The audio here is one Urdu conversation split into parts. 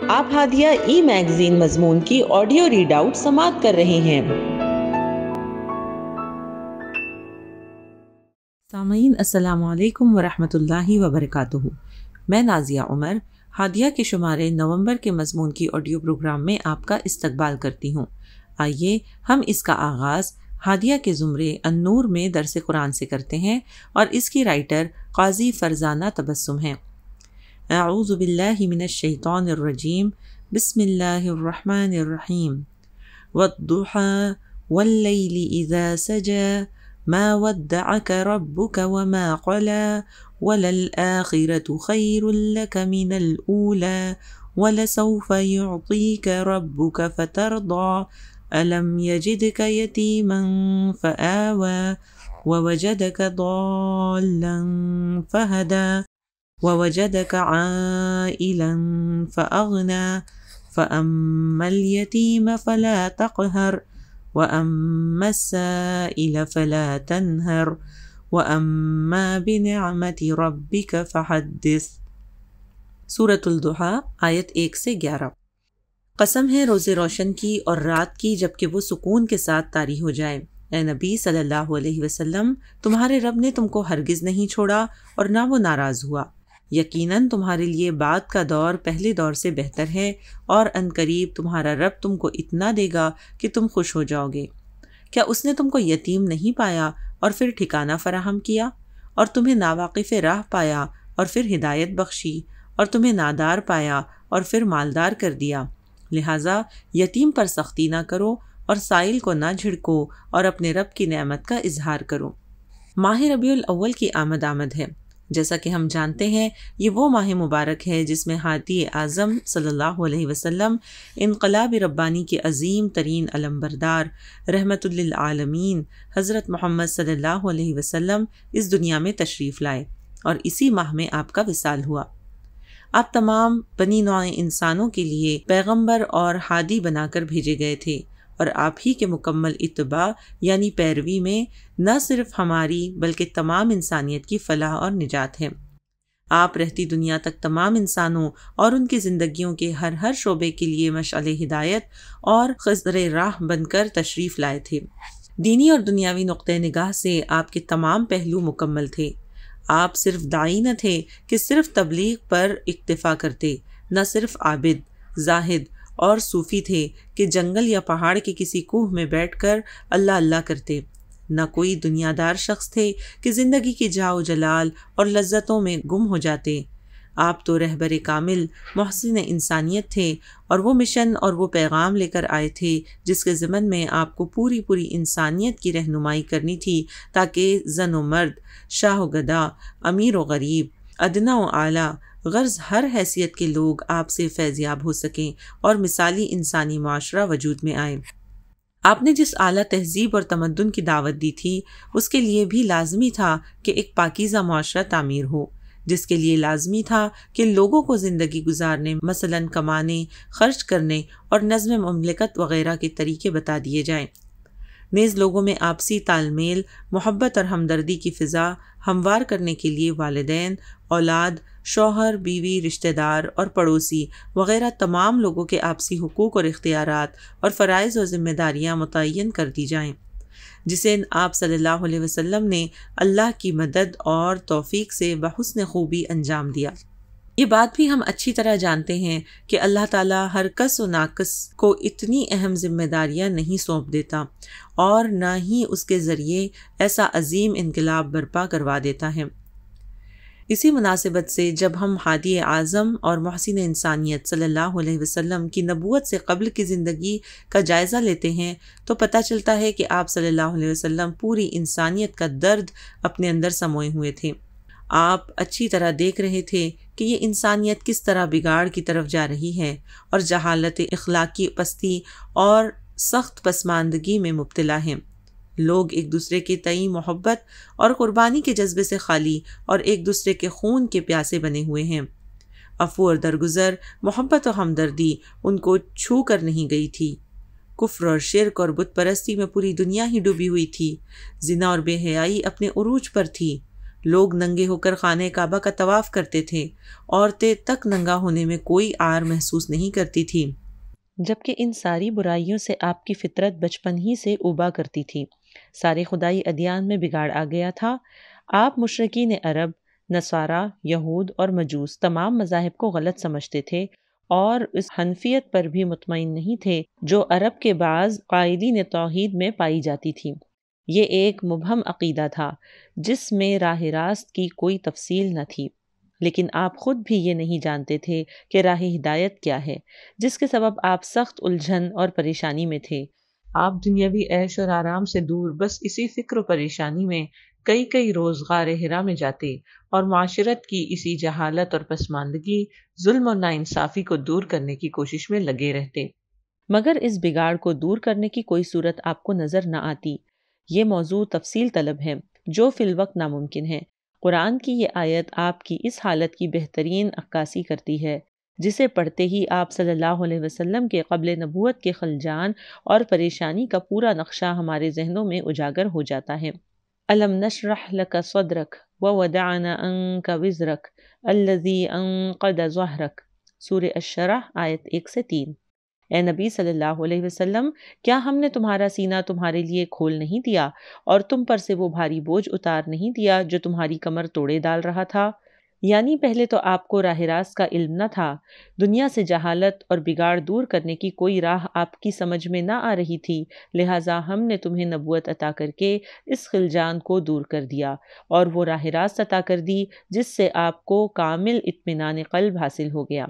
آپ ہادیہ ای میگزین مضمون کی آڈیو ریڈ آؤٹ سماعت کر رہے ہیں۔ سامعین السلام علیکم ورحمۃ اللہ وبرکاتہ۔ میں نازیہ عمر ہادیہ کے شمارے نومبر کے مضمون کی آڈیو پروگرام میں آپ کا استقبال کرتی ہوں۔ آئیے ہم اس کا آغاز ہادیہ کے زمرے النور میں درس قرآن سے کرتے ہیں اور اس کی رائٹر قاضی فرزانہ تبسم ہیں۔ اعوذ باللہ من الشیطان الرجیم، بسم اللہ الرحمن الرحیم۔ والضحى واللیل اذا سجى ما ودعك ربك وما قلى وللآخرة خير لك من الأولى ولسوف يعطيك ربك فترضى ألم يجدك يتيما فآوى ووجدك ضالا فهدى ووجدك عائلا فأغنى فأما اليتيم فلا تقهر وأما السائل فلا تنهر وأما بنعمة ربك فحدث۔ سورۃ الضحیٰ آیت 1 سے 11۔ قسم ہے روز روشن کی اور رات کی جبکہ وہ سکون کے ساتھ طاری ہو جائے۔ اے نبی صلی اللہ علیہ وسلم، تمہارے رب نے تم کو ہرگز نہیں چھوڑا اور نہ وہ ناراض ہوا۔ یقیناً تمہارے لیے بعد کا دور پہلے دور سے بہتر ہے اور عنقریب تمہارا رب تم کو اتنا دے گا کہ تم خوش ہو جاؤ گے۔ کیا اس نے تم کو یتیم نہیں پایا اور پھر ٹھکانہ فراہم کیا، اور تمہیں ناواقف راہ پایا اور پھر ہدایت بخشی، اور تمہیں نادار پایا اور پھر مالدار کر دیا؟ لہٰذا یتیم پر سختی نہ کرو اور سائل کو نہ جھڑکو اور اپنے رب کی نعمت کا اظہار کرو۔ ماہ ربیع الاول کی آمد ہے۔ جیسا کہ ہم جانتے ہیں یہ وہ ماہ مبارک ہے جس میں ہادی اعظم صلی اللہ علیہ وسلم انقلاب ربانی کے عظیم ترین علمبردار رحمت للعالمین حضرت محمد صلی اللہ علیہ وسلم اس دنیا میں تشریف لائے، اور اسی ماہ میں آپ کا وصال ہوا۔ آپ تمام بنی نوع انسانوں کے لیے پیغمبر اور ہادی بنا کر بھیجے گئے تھے، اور آپ ہی کے مکمل اتباع یعنی پیروی میں نہ صرف ہماری بلکہ تمام انسانیت کی فلاح اور نجات ہے۔ آپ رہتی دنیا تک تمام انسانوں اور ان کی زندگیوں کے ہر شعبے کے لیے مشعل ہدایت اور خضر راہ بن کر تشریف لائے تھے۔ دینی اور دنیاوی نقطہ نگاہ سے آپ کے تمام پہلو مکمل تھے۔ آپ صرف داعی نہ تھے کہ صرف تبلیغ پر اکتفا کرتے، نہ صرف عابد، زاہد اور صوفی تھے کہ جنگل یا پہاڑ کے کسی کوہ میں بیٹھ کر اللہ اللہ کرتے، نہ کوئی دنیا دار شخص تھے کہ زندگی کی جاؤ جلال اور لذتوں میں گم ہو جاتے۔ آپ تو رہبر کامل محسن انسانیت تھے، اور وہ مشن اور وہ پیغام لے کر آئے تھے جس کے ضمن میں آپ کو پوری انسانیت کی رہنمائی کرنی تھی، تاکہ زن و مرد، شاہ و گدا، امیر و غریب، ادنا و اعلیٰ، غرض ہر حیثیت کے لوگ آپ سے فیضیاب ہو سکیں اور مثالی انسانی معاشرہ وجود میں آئے۔ آپ نے جس اعلیٰ تہذیب اور تمدن کی دعوت دی تھی اس کے لیے بھی لازمی تھا کہ ایک پاکیزہ معاشرہ تعمیر ہو، جس کے لیے لازمی تھا کہ لوگوں کو زندگی گزارنے، مثلاً کمانے، خرچ کرنے اور نظم مملکت وغیرہ کے طریقے بتا دیے جائیں۔ نیز لوگوں میں آپسی تال میل، محبت اور ہمدردی کی فضا ہموار کرنے کے لیے والدین، اولاد، شوہر، بیوی، رشتہ دار اور پڑوسی وغیرہ تمام لوگوں کے آپسی حقوق اور اختیارات اور فرائض و ذمہ داریاں متعین کر دی جائیں، جسے آپ صلی اللہ علیہ وسلم نے اللہ کی مدد اور توفیق سے بحسن خوبی انجام دیا۔ یہ بات بھی ہم اچھی طرح جانتے ہیں کہ اللہ تعالیٰ ہر کس و ناقص کو اتنی اہم ذمہ داریاں نہیں سونپ دیتا، اور نہ ہی اس کے ذریعے ایسا عظیم انقلاب برپا کروا دیتا ہے۔ اسی مناسبت سے جب ہم ہادی اعظم اور محسن انسانیت صلی اللہ علیہ وسلم کی نبوت سے قبل کی زندگی کا جائزہ لیتے ہیں تو پتہ چلتا ہے کہ آپ صلی اللہ علیہ وسلم پوری انسانیت کا درد اپنے اندر سموئے ہوئے تھے۔ آپ اچھی طرح دیکھ رہے تھے کہ یہ انسانیت کس طرح بگاڑ کی طرف جا رہی ہے اور جہالت، اخلاقی پستی اور سخت پسماندگی میں مبتلا ہیں۔ لوگ ایک دوسرے کے تئیں محبت اور قربانی کے جذبے سے خالی اور ایک دوسرے کے خون کے پیاسے بنے ہوئے ہیں۔ عفو اور درگزر، محبت و ہمدردی ان کو چھو کر نہیں گئی تھی۔ کفر اور شرک اور بت پرستی میں پوری دنیا ہی ڈوبی ہوئی تھی۔ زنا اور بے حیائی اپنے عروج پر تھی۔ لوگ ننگے ہو کر خانہ کعبہ کا طواف کرتے تھے، عورتیں تک ننگا ہونے میں کوئی عار محسوس نہیں کرتی تھیں، جبکہ ان ساری برائیوں سے آپ کی فطرت بچپن ہی سے اوبا کرتی تھی۔ سارے خدائی ادیان میں بگاڑ آ گیا تھا۔ آپ مشرکین عرب، نصارہ، یہود اور مجوس تمام مذاہب کو غلط سمجھتے تھے اور اس حنفیت پر بھی مطمئن نہیں تھے جو عرب کے بعض قائدین توحید میں پائی جاتی تھی۔ یہ ایک مبہم عقیدہ تھا جس میں راہ راست کی کوئی تفصیل نہ تھی، لیکن آپ خود بھی یہ نہیں جانتے تھے کہ راہ ہدایت کیا ہے، جس کے سبب آپ سخت الجھن اور پریشانی میں تھے۔ آپ دنیاوی عیش اور آرام سے دور بس اسی فکر و پریشانی میں کئی روز غار حرا میں جاتے اور معاشرت کی اسی جہالت اور پسماندگی، ظلم اور ناانصافی کو دور کرنے کی کوشش میں لگے رہتے، مگر اس بگاڑ کو دور کرنے کی کوئی صورت آپ کو نظر نہ آتی۔ یہ موضوع تفصیل طلب ہے جو فی الوقت ناممکن ہے۔ قرآن کی یہ آیت آپ کی اس حالت کی بہترین عکاسی کرتی ہے، جسے پڑھتے ہی آپ صلی اللہ علیہ وسلم کے قبل نبوت کے خلجان اور پریشانی کا پورا نقشہ ہمارے ذہنوں میں اجاگر ہو جاتا ہے۔ أَلَمْ نَشْرَحْ لَكَ صَدْرَكَ وَوَضَعْنَا عَنْكَ وِزْرَكَ الَّذِي أَنْقَضَ ظَهْرَكَ سورہ الشرح آیت 1 سے 3۔ اے نبی صلی اللہ علیہ وسلم، کیا ہم نے تمہارا سینہ تمہارے لیے کھول نہیں دیا اور تم پر سے وہ بھاری بوجھ اتار نہیں دیا جو تمہاری کمر توڑے ڈال رہا تھا؟ یعنی پہلے تو آپ کو راہ راست کا علم نہ تھا، دنیا سے جہالت اور بگاڑ دور کرنے کی کوئی راہ آپ کی سمجھ میں نہ آ رہی تھی، لہٰذا ہم نے تمہیں نبوت عطا کر کے اس خلجان کو دور کر دیا اور وہ راہ راست عطا کر دی جس سے آپ کو کامل اطمینان قلب حاصل ہو گیا۔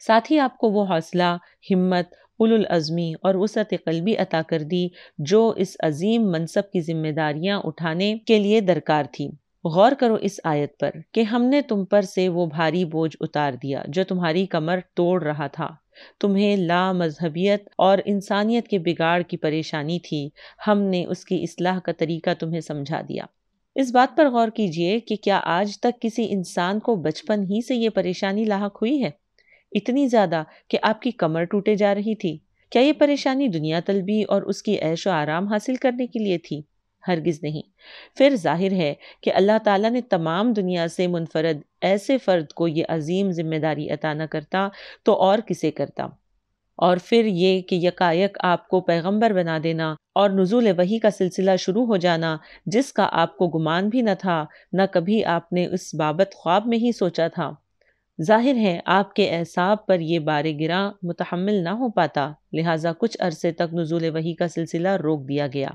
ساتھ ہی آپ کو وہ حوصلہ، ہمت، اولو العزمی اور وسعت قلبی عطا کر دی جو اس عظیم منصب کی ذمہ داریاں اٹھانے کے لیے درکار تھی۔ غور کرو اس آیت پر کہ ہم نے تم پر سے وہ بھاری بوجھ اتار دیا جو تمہاری کمر توڑ رہا تھا، تمہیں لا مذہبیت اور انسانیت کے بگاڑ کی پریشانی تھی، ہم نے اس کی اصلاح کا طریقہ تمہیں سمجھا دیا۔ اس بات پر غور کیجئے کہ کیا آج تک کسی انسان کو بچپن ہی سے یہ پریشانی لاحق ہوئی ہے، اتنی زیادہ کہ آپ کی کمر ٹوٹے جا رہی تھی؟ کیا یہ پریشانی دنیا طلبی اور اس کی عیش و آرام حاصل کرنے کے لیے تھی؟ ہرگز نہیں۔ پھر ظاہر ہے کہ اللہ تعالیٰ نے تمام دنیا سے منفرد ایسے فرد کو یہ عظیم ذمہ داری عطا نہ کرتا تو اور کسے کرتا؟ اور پھر یہ کہ یکایک آپ کو پیغمبر بنا دینا اور نزول وحی کا سلسلہ شروع ہو جانا جس کا آپ کو گمان بھی نہ تھا، نہ کبھی آپ نے اس بابت خواب میں ہی سوچا تھا۔ ظاہر ہے آپ کے اعصاب پر یہ بار گراں متحمل نہ ہو پاتا، لہٰذا کچھ عرصے تک نزول وحی کا سلسلہ روک دیا گیا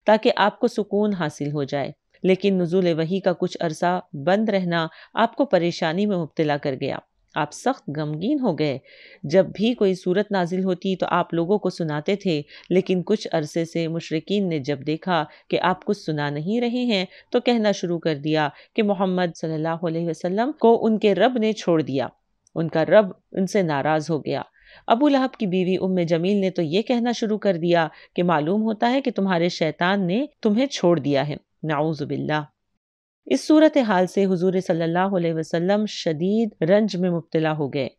تاکہ آپ کو سکون حاصل ہو جائے، لیکن نزول وحی کا کچھ عرصہ بند رہنا آپ کو پریشانی میں مبتلا کر گیا۔ آپ سخت غمگین ہو گئے۔ جب بھی کوئی صورت نازل ہوتی تو آپ لوگوں کو سناتے تھے، لیکن کچھ عرصے سے مشرکین نے جب دیکھا کہ آپ کچھ سنا نہیں رہے ہیں تو کہنا شروع کر دیا کہ محمد صلی اللہ علیہ وسلم کو ان کے رب نے چھوڑ دیا، ان کا رب ان سے ناراض ہو گیا۔ ابو لہب کی بیوی جمیل نے تو یہ کہنا شروع کر دیا کہ معلوم ہوتا ہے کہ تمہارے شیطان نے تمہیں چھوڑ دیا ہے، نعوذ باللہ۔ اس صورتحال سے حضور صلی اللہ علیہ وسلم شدید رنج میں مبتلا ہو گئے۔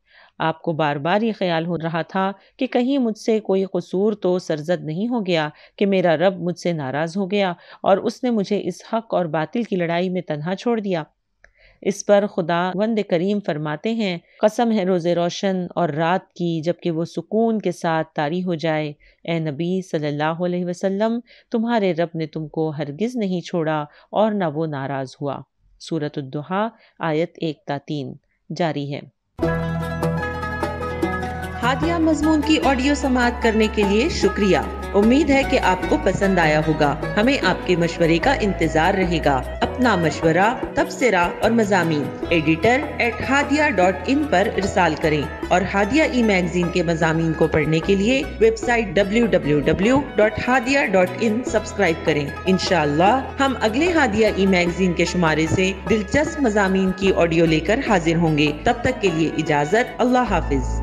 آپ کو بار بار یہ خیال ہو رہا تھا کہ کہیں مجھ سے کوئی قصور تو سرزد نہیں ہو گیا کہ میرا رب مجھ سے ناراض ہو گیا اور اس نے مجھے اس حق اور باطل کی لڑائی میں تنہا چھوڑ دیا۔ اس پر خداوند کریم فرماتے ہیں، قسم ہے روز روشن اور رات کی جبکہ وہ سکون کے ساتھ طاری ہو جائے، اے نبی صلی اللہ علیہ وسلم، تمہارے رب نے تم کو ہرگز نہیں چھوڑا اور نہ وہ ناراض ہوا۔ سورۃ الضحیٰ آیت 1 تا 3 جاری ہے۔ ہادیہ مضمون کی آڈیو سماعت کرنے کے لیے شکریہ۔ امید ہے کہ آپ کو پسند آیا ہوگا۔ ہمیں آپ کے مشورے کا انتظار رہے گا۔ اپنا مشورہ، تبصرہ اور مضامین editor@hadia.in پر ارسال کریں اور ہادیہ ای میگزین کے مضامین کو پڑھنے کے لیے ویب سائٹ www.hadia.in سبسکرائب کریں۔ انشاءاللہ ہم اگلے ہادیہ ای میگزین کے شمارے سے دلچسپ مضامین کی آڈیو لے کر حاضر ہوں گے۔ تب تک کے لیے اجازت، اللہ حافظ۔